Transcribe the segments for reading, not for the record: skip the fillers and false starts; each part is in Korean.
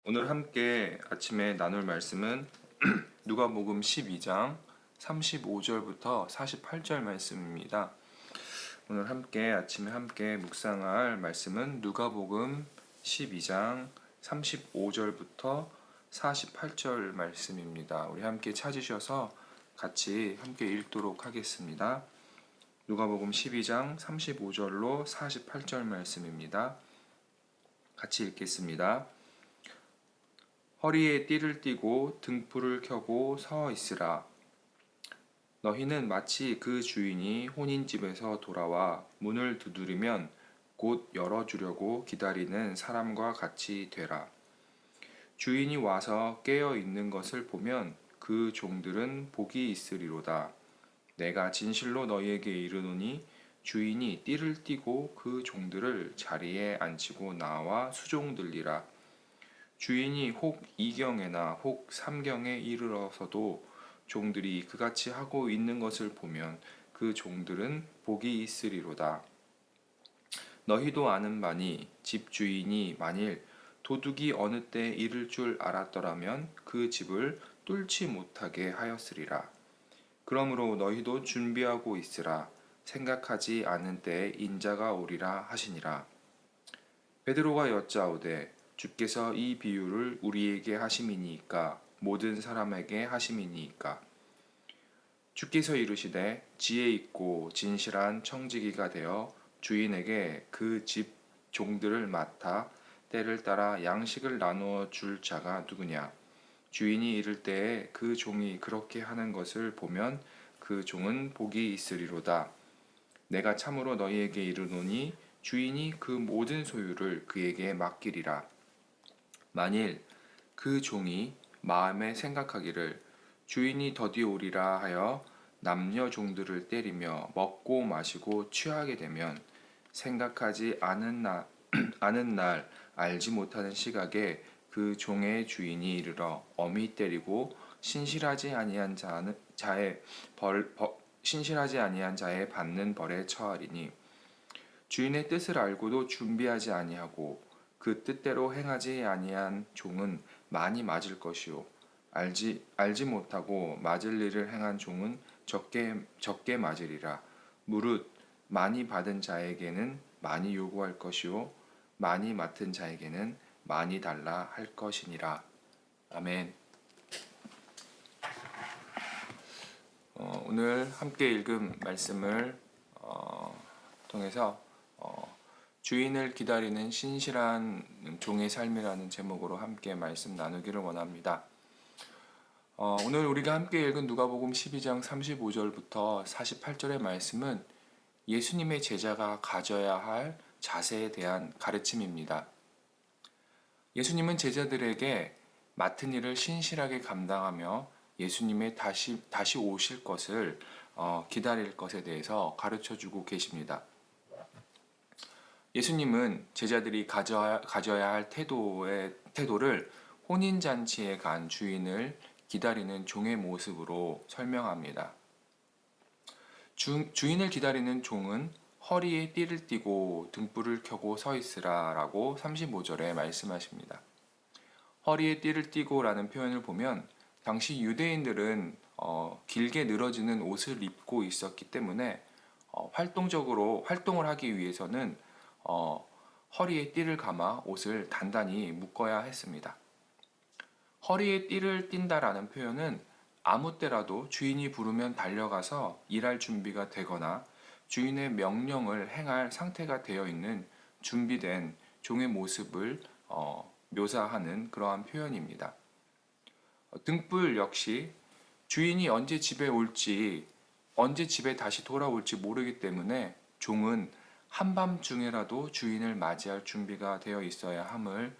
오늘 함께 아침에 나눌 말씀은 누가복음 12장 35절부터 48절 말씀입니다. 오늘 아침에 함께 묵상할 말씀은 누가복음 12장 35절부터 48절 말씀입니다. 우리 함께 찾으셔서 같이 함께 읽도록 하겠습니다. 누가복음 12장 35절로 48절 말씀입니다. 같이 읽겠습니다. 허리에 띠를 띠고 등불을 켜고 서 있으라. 너희는 마치 그 주인이 혼인집에서 돌아와 문을 두드리면 곧 열어주려고 기다리는 사람과 같이 되라. 주인이 와서 깨어 있는 것을 보면 그 종들은 복이 있으리로다. 내가 진실로 너희에게 이르노니 주인이 띠를 띠고 그 종들을 자리에 앉히고 나와 수종들리라. 주인이 혹 2경에나 혹 3경에 이르러서도 종들이 그같이 하고 있는 것을 보면 그 종들은 복이 있으리로다. 너희도 아는 바니 집주인이 만일 도둑이 어느 때 이를 줄 알았더라면 그 집을 뚫지 못하게 하였으리라. 그러므로 너희도 준비하고 있으라. 생각하지 않은 때에 인자가 오리라 하시니라. 베드로가 여짜오되 주께서 이 비유를 우리에게 하심이니이까 모든 사람에게 하심이니이까. 주께서 이르시되 지혜 있고 진실한 청지기가 되어 주인에게 그 집 종들을 맡아 때를 따라 양식을 나누어 줄 자가 누구냐. 주인이 이를 때에 그 종이 그렇게 하는 것을 보면 그 종은 복이 있으리로다. 내가 참으로 너희에게 이르노니 주인이 그 모든 소유를 그에게 맡기리라. 만일 그 종이 마음에 생각하기를 주인이 더디 오리라 하여 남녀 종들을 때리며 먹고 마시고 취하게 되면 생각하지 않은 날 알지 못하는 시각에 그 종의 주인이 이르러 엄히 때리고 신실하지 아니한 자의 받는 벌에 처하리니 주인의 뜻을 알고도 준비하지 아니하고 그 뜻대로 행하지 아니한 종은 많이 맞을 것이요 알지 못하고 맞을 일을 행한 종은 적게 맞으리라. 무릇 많이 받은 자에게는 많이 요구할 것이요 많이 맡은 자에게는 많이 달라 할 것이니라. 아멘. 오늘 함께 읽은 말씀을 통해서 주인을 기다리는 신실한 종의 삶이라는 제목으로 함께 말씀 나누기를 원합니다. 오늘 우리가 함께 읽은 누가복음 12장 35절부터 48절의 말씀은 예수님의 제자가 가져야 할 자세에 대한 가르침입니다. 예수님은 제자들에게 맡은 일을 신실하게 감당하며 예수님의 다시 오실 것을 기다릴 것에 대해서 가르쳐 주고 계십니다. 예수님은 제자들이 가져야 할 태도를 혼인잔치에 간 주인을 기다리는 종의 모습으로 설명합니다. 주인을 기다리는 종은 허리에 띠를 띠고 등불을 켜고 서 있으라 라고 35절에 말씀하십니다. 허리에 띠를 띠고 라는 표현을 보면 당시 유대인들은 길게 늘어지는 옷을 입고 있었기 때문에 활동을 하기 위해서는 허리에 띠를 감아 옷을 단단히 묶어야 했습니다. 허리에 띠를 띈다라는 표현은 아무 때라도 주인이 부르면 달려가서 일할 준비가 되거나 주인의 명령을 행할 상태가 되어 있는 준비된 종의 모습을 묘사하는 그러한 표현입니다. 등불 역시 주인이 언제 집에 올지, 언제 집에 다시 돌아올지 모르기 때문에 종은 한밤중에라도 주인을 맞이할 준비가 되어 있어야 함을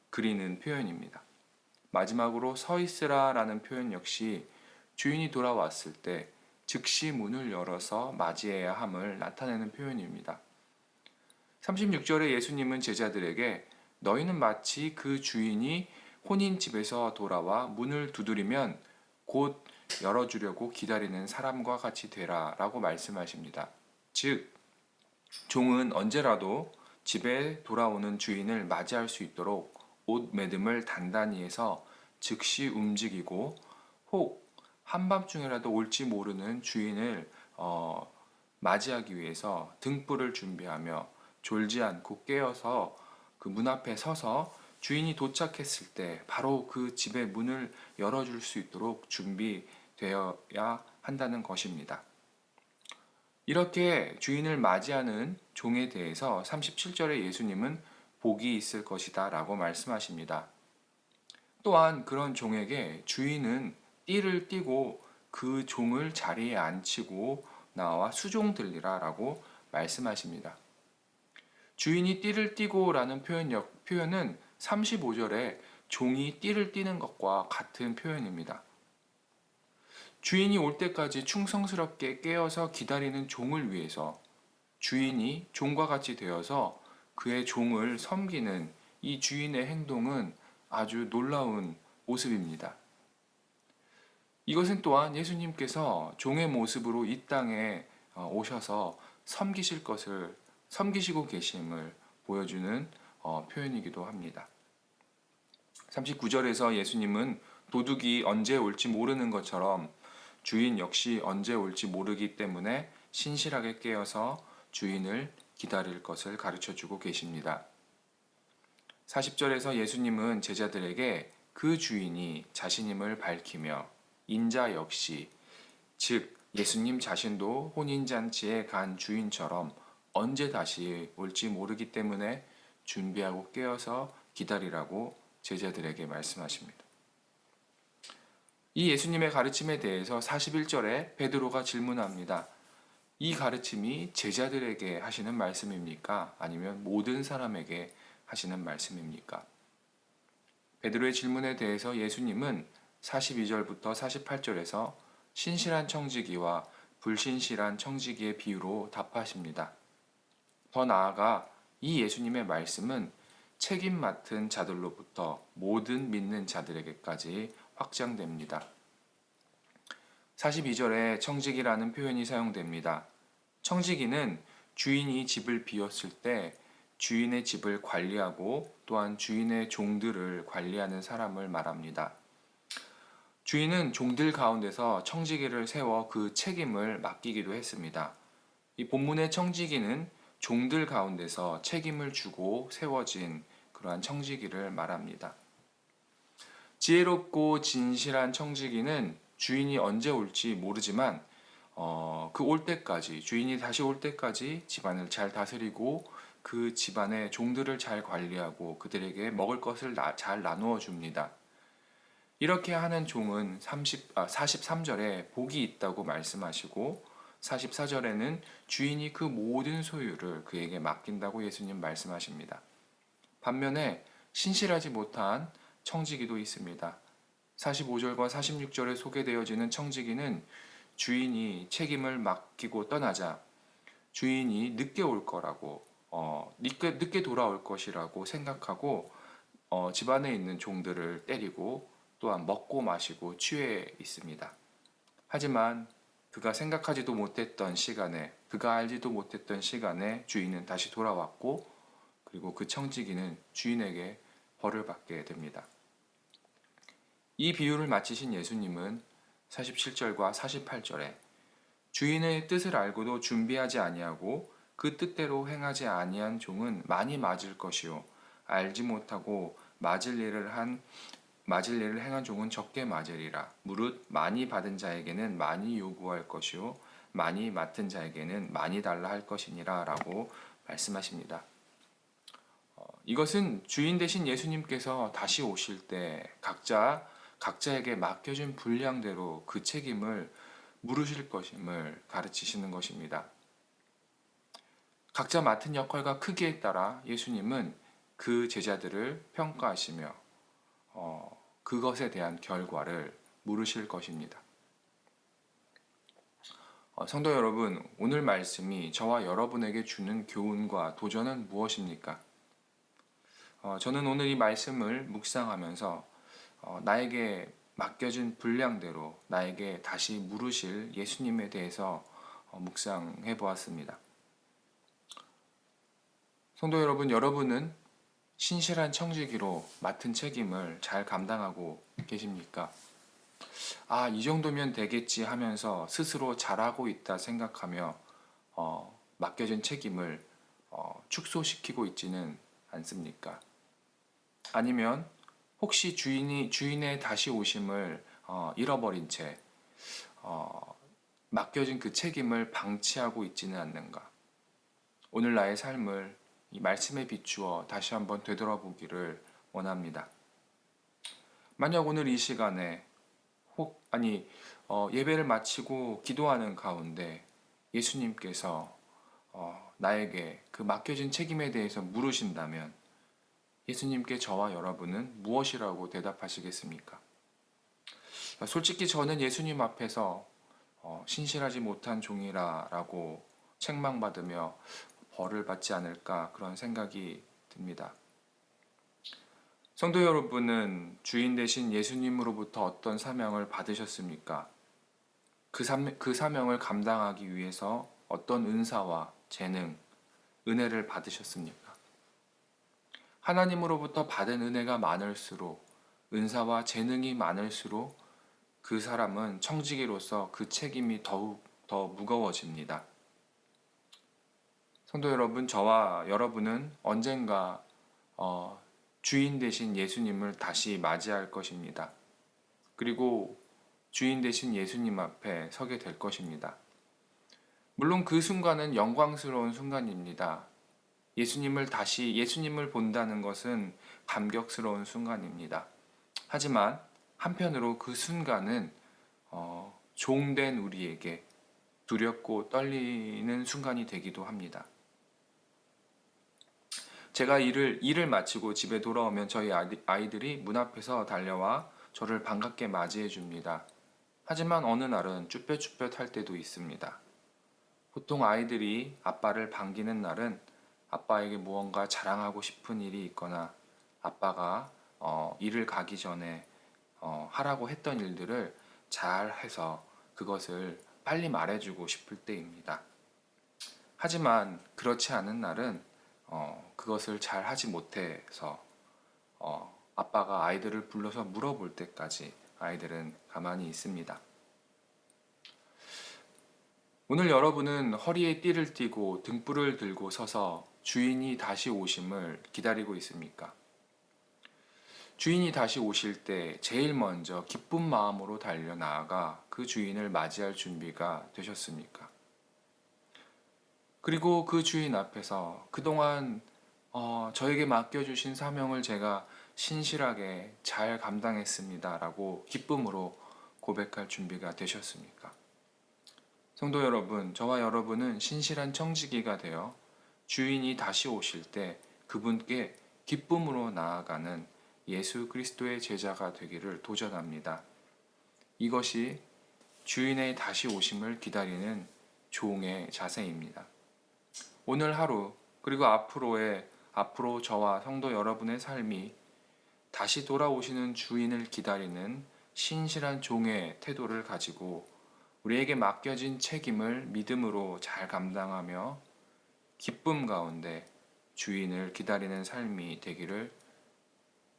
그리는 표현입니다. 마지막으로 서 있으라 라는 표현 역시 주인이 돌아왔을 때 즉시 문을 열어서 맞이해야 함을 나타내는 표현입니다. 36절에 예수님은 제자들에게 너희는 마치 그 주인이 혼인집에서 돌아와 문을 두드리면 곧 열어주려고 기다리는 사람과 같이 되라 라고 말씀하십니다. 즉, 종은 언제라도 집에 돌아오는 주인을 맞이할 수 있도록 옷 매듭을 단단히 해서 즉시 움직이고 혹 한밤중이라도 올지 모르는 주인을 맞이하기 위해서 등불을 준비하며 졸지 않고 깨어서 그 문 앞에 서서 주인이 도착했을 때 바로 그 집의 문을 열어줄 수 있도록 준비되어야 한다는 것입니다. 이렇게 주인을 맞이하는 종에 대해서 37절에 예수님은 복이 있을 것이다 라고 말씀하십니다. 또한 그런 종에게 주인은 띠를 띠고 그 종을 자리에 앉히고 나와 수종들리라 라고 말씀하십니다. 주인이 띠를 띠고 라는 표현은 35절에 종이 띠를 띠는 것과 같은 표현입니다. 주인이 올 때까지 충성스럽게 깨어서 기다리는 종을 위해서 주인이 종과 같이 되어서 그의 종을 섬기는 이 주인의 행동은 아주 놀라운 모습입니다. 이것은 또한 예수님께서 종의 모습으로 이 땅에 오셔서 섬기시고 계심을 보여주는 표현이기도 합니다. 39절에서 예수님은 도둑이 언제 올지 모르는 것처럼 주인 역시 언제 올지 모르기 때문에 신실하게 깨어서 주인을 기다릴 것을 가르쳐 주고 계십니다. 40절에서 예수님은 제자들에게 그 주인이 자신임을 밝히며 인자 역시, 즉 예수님 자신도 혼인잔치에 간 주인처럼 언제 다시 올지 모르기 때문에 준비하고 깨어서 기다리라고 제자들에게 말씀하십니다. 이 예수님의 가르침에 대해서 41절에 베드로가 질문합니다. 이 가르침이 제자들에게 하시는 말씀입니까? 아니면 모든 사람에게 하시는 말씀입니까? 베드로의 질문에 대해서 예수님은 42절부터 48절에서 신실한 청지기와 불신실한 청지기의 비유로 답하십니다. 더 나아가 이 예수님의 말씀은 책임 맡은 자들로부터 모든 믿는 자들에게까지 확장됩니다. 42절에 청지기라는 표현이 사용됩니다. 청지기는 주인이 집을 비웠을 때 주인의 집을 관리하고 또한 주인의 종들을 관리하는 사람을 말합니다. 주인은 종들 가운데서 청지기를 세워 그 책임을 맡기기도 했습니다. 이 본문의 청지기는 종들 가운데서 책임을 주고 세워진 그러한 청지기를 말합니다. 지혜롭고 진실한 청지기는 주인이 언제 올지 모르지만 그 올 때까지, 주인이 다시 올 때까지 집안을 잘 다스리고 그 집안의 종들을 잘 관리하고 그들에게 먹을 것을 잘 나누어 줍니다. 이렇게 하는 종은 43절에 복이 있다고 말씀하시고 44절에는 주인이 그 모든 소유를 그에게 맡긴다고 예수님 말씀하십니다. 반면에 신실하지 못한 청지기도 있습니다. 45절과 46절에 소개되어지는 청지기는 주인이 책임을 맡기고 떠나자 주인이 늦게 올 거라고 늦게 돌아올 것이라고 생각하고 집안에 있는 종들을 때리고 또한 먹고 마시고 취해 있습니다. 하지만 그가 생각하지도 못했던 시간에, 그가 알지도 못했던 시간에 주인은 다시 돌아왔고 그리고 그 청지기는 주인에게 벌을 받게 됩니다. 이 비유를 마치신 예수님은 47절과 48절에 주인의 뜻을 알고도 준비하지 아니하고 그 뜻대로 행하지 아니한 종은 많이 맞을 것이요 알지 못하고 맞을 일을 행한 종은 적게 맞으리라. 무릇 많이 받은 자에게는 많이 요구할 것이요 많이 맡은 자에게는 많이 달라 할 것이니라 라고 말씀하십니다. 이것은 주인 되신 예수님께서 다시 오실 때 각자에게 맡겨진 분량대로 그 책임을 물으실 것임을 가르치시는 것입니다. 각자 맡은 역할과 크기에 따라 예수님은 그 제자들을 평가하시며 그것에 대한 결과를 물으실 것입니다. 성도 여러분, 오늘 말씀이 저와 여러분에게 주는 교훈과 도전은 무엇입니까? 저는 오늘 이 말씀을 묵상하면서 나에게 맡겨진 분량대로 나에게 다시 물으실 예수님에 대해서 묵상해 보았습니다. 성도 여러분, 여러분은 신실한 청지기로 맡은 책임을 잘 감당하고 계십니까? 아, 이 정도면 되겠지 하면서 스스로 잘하고 있다 생각하며 맡겨진 책임을 축소시키고 있지는 않습니까? 아니면 혹시 주인의 다시 오심을 잃어버린 채 맡겨진 그 책임을 방치하고 있지는 않는가? 오늘 나의 삶을 이 말씀에 비추어 다시 한번 되돌아보기를 원합니다. 만약 오늘 이 시간에 예배를 마치고 기도하는 가운데 예수님께서 나에게 그 맡겨진 책임에 대해서 물으신다면 예수님께 저와 여러분은 무엇이라고 대답하시겠습니까? 솔직히 저는 예수님 앞에서 신실하지 못한 종이라라고 책망받으며 벌을 받지 않을까 그런 생각이 듭니다. 성도 여러분은 주인 되신 예수님으로부터 어떤 사명을 받으셨습니까? 그 사명을 감당하기 위해서 어떤 은사와 재능, 은혜를 받으셨습니까? 하나님으로부터 받은 은혜가 많을수록, 은사와 재능이 많을수록 그 사람은 청지기로서 그 책임이 더욱 더 무거워집니다. 성도 여러분, 저와 여러분은 언젠가 주인 되신 예수님을 다시 맞이할 것입니다. 그리고 주인 되신 예수님 앞에 서게 될 것입니다. 물론 그 순간은 영광스러운 순간입니다. 예수님을 본다는 것은 감격스러운 순간입니다. 하지만 한편으로 그 순간은 종된 우리에게 두렵고 떨리는 순간이 되기도 합니다. 제가 일을 마치고 집에 돌아오면 저희 아이들이 문 앞에서 달려와 저를 반갑게 맞이해 줍니다. 하지만 어느 날은 쭈뼛쭈뼛 할 때도 있습니다. 보통 아이들이 아빠를 반기는 날은 아빠에게 무언가 자랑하고 싶은 일이 있거나 아빠가 일을 가기 전에 하라고 했던 일들을 잘 해서 그것을 빨리 말해주고 싶을 때입니다. 하지만 그렇지 않은 날은 그것을 잘 하지 못해서 아빠가 아이들을 불러서 물어볼 때까지 아이들은 가만히 있습니다. 오늘 여러분은 허리에 띠를 띠고 등불을 들고 서서 주인이 다시 오심을 기다리고 있습니까? 주인이 다시 오실 때 제일 먼저 기쁜 마음으로 달려 나아가 그 주인을 맞이할 준비가 되셨습니까? 그리고 그 주인 앞에서 그동안 저에게 맡겨주신 사명을 제가 신실하게 잘 감당했습니다라고 기쁨으로 고백할 준비가 되셨습니까? 성도 여러분, 저와 여러분은 신실한 청지기가 되어 주인이 다시 오실 때 그분께 기쁨으로 나아가는 예수 그리스도의 제자가 되기를 도전합니다. 이것이 주인의 다시 오심을 기다리는 종의 자세입니다. 오늘 하루 그리고 앞으로 저와 성도 여러분의 삶이 다시 돌아오시는 주인을 기다리는 신실한 종의 태도를 가지고 우리에게 맡겨진 책임을 믿음으로 잘 감당하며 기쁨 가운데 주인을 기다리는 삶이 되기를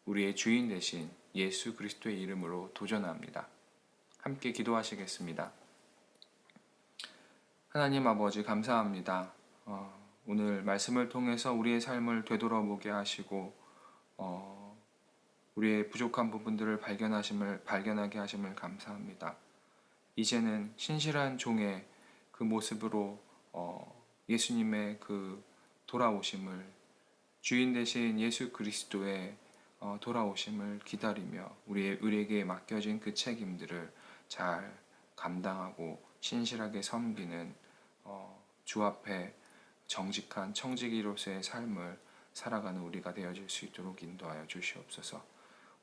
우리의 주인 되신 예수 그리스도의 이름으로 도전합니다. 함께 기도하시겠습니다. 하나님 아버지 감사합니다. 오늘 말씀을 통해서 우리의 삶을 되돌아보게 하시고 우리의 부족한 부분들을 발견하게 하심을 감사합니다. 이제는 신실한 종의 그 모습으로 예수님의 그 돌아오심을 주인 되신 예수 그리스도의 돌아오심을 기다리며 우리에게 맡겨진 그 책임들을 잘 감당하고 신실하게 섬기는 주 앞에 정직한 청지기로서의 삶을 살아가는 우리가 되어질 수 있도록 인도하여 주시옵소서.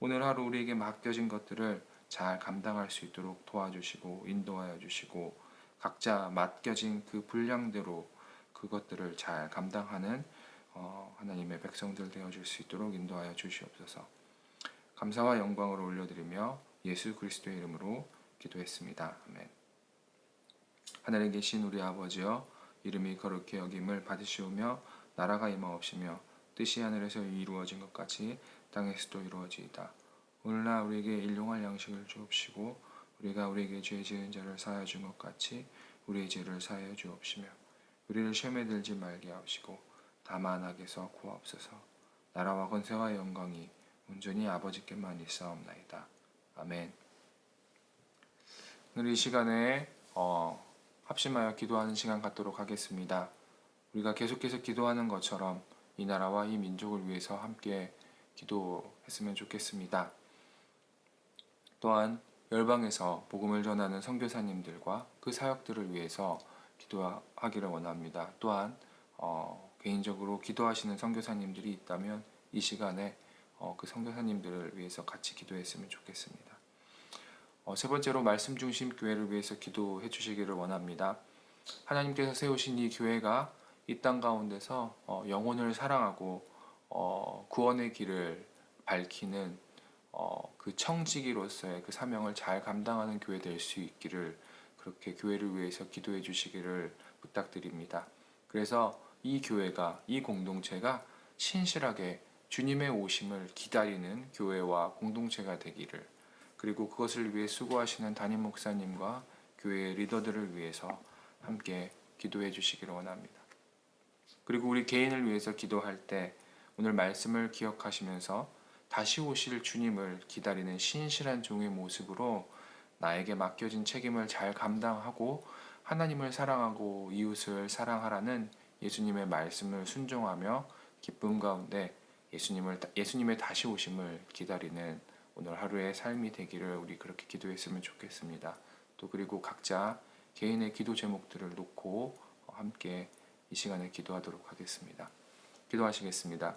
오늘 하루 우리에게 맡겨진 것들을 잘 감당할 수 있도록 도와주시고 인도하여 주시고 각자 맡겨진 그 분량대로 그것들을 잘 감당하는 하나님의 백성들 되어줄 수 있도록 인도하여 주시옵소서. 감사와 영광을 올려드리며 예수 그리스도의 이름으로 기도했습니다. 아멘. 하늘에 계신 우리 아버지여 이름이 거룩히 여김을 받으시오며 나라가 임하옵시며 뜻이 하늘에서 이루어진 것 같이 땅에서도 이루어지이다. 오늘날 우리에게 일용할 양식을 주옵시고 우리가 우리에게 죄 지은 자를 사하여 준 것 같이 우리의 죄를 사하여 주옵시며 우리를 시험에 들지 말게 하시고 다만 악에서 구하옵소서. 나라와 권세와 영광이 온전히 아버지께만 있사옵나이다. 아멘. 오늘 이 시간에 합심하여 기도하는 시간 갖도록 하겠습니다. 우리가 계속해서 기도하는 것처럼 이 나라와 이 민족을 위해서 함께 기도했으면 좋겠습니다. 또한 열방에서 복음을 전하는 선교사님들과 그 사역들을 위해서 기도하기를 원합니다. 또한 개인적으로 기도하시는 선교사님들이 있다면 이 시간에 그 선교사님들을 위해서 같이 기도했으면 좋겠습니다. 세 번째로 말씀 중심 교회를 위해서 기도해 주시기를 원합니다. 하나님께서 세우신 이 교회가 이 땅 가운데서 영혼을 사랑하고 구원의 길을 밝히는 그 청지기로서의 그 사명을 잘 감당하는 교회 될 수 있기를 그렇게 교회를 위해서 기도해 주시기를 부탁드립니다. 그래서 이 교회가 이 공동체가 신실하게 주님의 오심을 기다리는 교회와 공동체가 되기를 그리고 그것을 위해 수고하시는 담임 목사님과 교회의 리더들을 위해서 함께 기도해 주시기를 원합니다. 그리고 우리 개인을 위해서 기도할 때 오늘 말씀을 기억하시면서 다시 오실 주님을 기다리는 신실한 종의 모습으로 나에게 맡겨진 책임을 잘 감당하고 하나님을 사랑하고 이웃을 사랑하라는 예수님의 말씀을 순종하며 기쁨 가운데 예수님의 다시 오심을 기다리는 오늘 하루의 삶이 되기를 우리 그렇게 기도했으면 좋겠습니다. 또 그리고 각자 개인의 기도 제목들을 놓고 함께 이 시간에 기도하도록 하겠습니다. 기도하시겠습니다.